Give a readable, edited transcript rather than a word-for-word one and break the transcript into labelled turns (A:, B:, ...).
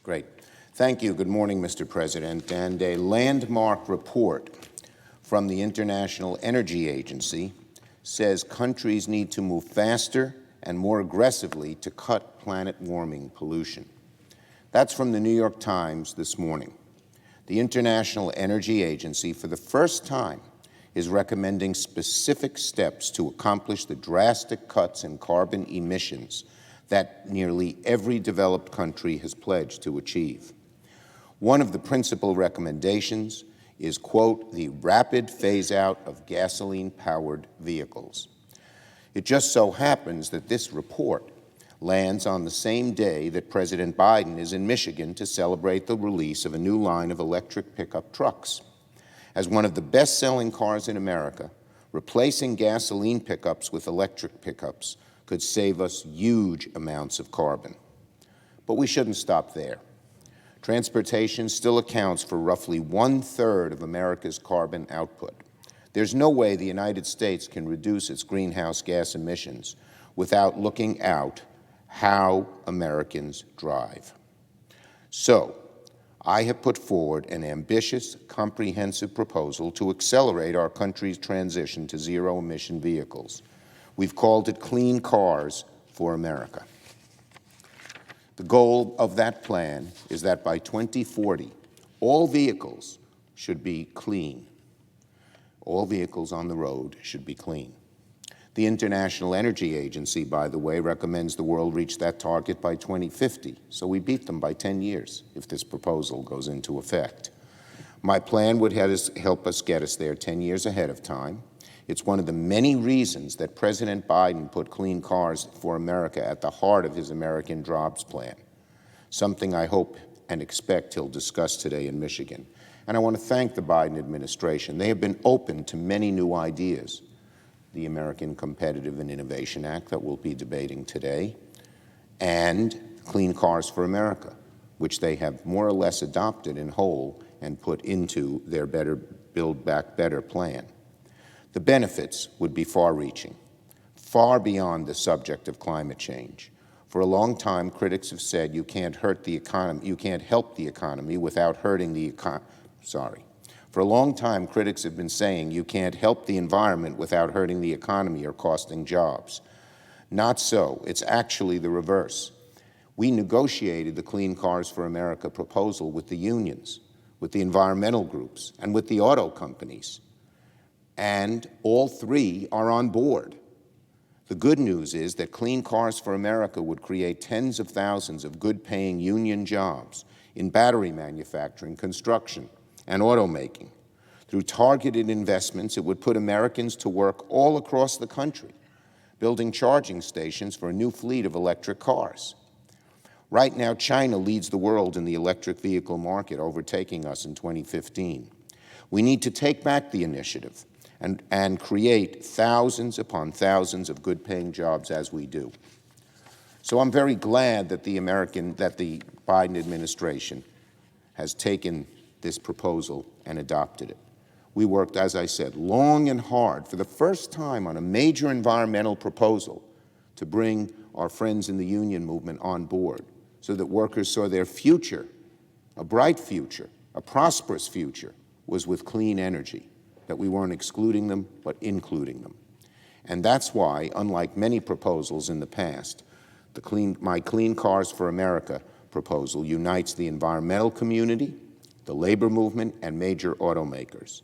A: Great. Thank you. Good morning, Mr. President. And a landmark report from the International Energy Agency says countries need to move faster and more aggressively to cut planet warming pollution. That's from the New York Times this morning. The International Energy Agency, for the first time, is recommending specific steps to accomplish the drastic cuts in carbon emissions that nearly every developed country has pledged to achieve. One of the principal recommendations is, quote, the rapid phase-out of gasoline-powered vehicles. It just so happens that this report lands on the same day that President Biden is in Michigan to celebrate the release of a new line of electric pickup trucks. As one of the best-selling cars in America, replacing gasoline pickups with electric pickups could save us huge amounts of carbon. But we shouldn't stop there. Transportation still accounts for roughly 1/3 of America's carbon output. There's no way the United States can reduce its greenhouse gas emissions without looking out how Americans drive. So, I have put forward an ambitious, comprehensive proposal to accelerate our country's transition to zero-emission vehicles. We've called it Clean Cars for America. The goal of that plan is that by 2040, all vehicles should be clean. All vehicles on the road should be clean. The International Energy Agency, by the way, recommends the world reach that target by 2050, so we beat them by 10 years if this proposal goes into effect. My plan would help us get us there 10 years ahead of time. It's one of the many reasons that President Biden put Clean Cars for America at the heart of his American Jobs Plan, something I hope and expect he'll discuss today in Michigan. And I want to thank the Biden administration. They have been open to many new ideas. The American Competitive and Innovation Act that we'll be debating today, and Clean Cars for America, which they have more or less adopted in whole and put into their Build Back Better plan. The benefits would be far-reaching, far beyond the subject of climate change. For a long time, critics have said you can't help the economy without hurting the economy. For a long time, critics have been saying you can't help the environment without hurting the economy or costing jobs. Not so. It's actually the reverse. We negotiated the Clean Cars for America proposal with the unions, with the environmental groups, and with the auto companies. And all three are on board. The good news is that Clean Cars for America would create tens of thousands of good-paying union jobs in battery manufacturing, construction, and automaking. Through targeted investments, it would put Americans to work all across the country, building charging stations for a new fleet of electric cars. Right now, China leads the world in the electric vehicle market, overtaking us in 2015. We need to take back the initiative and create thousands upon thousands of good-paying jobs as we do. So I'm very glad that the Biden administration has taken this proposal and adopted it. We worked, as I said, long and hard for the first time on a major environmental proposal to bring our friends in the union movement on board so that workers saw their future, a bright future, a prosperous future, was with clean energy, that we weren't excluding them, but including them. And that's why, unlike many proposals in the past, my Clean Cars for America proposal unites the environmental community, the labor movement, and major automakers.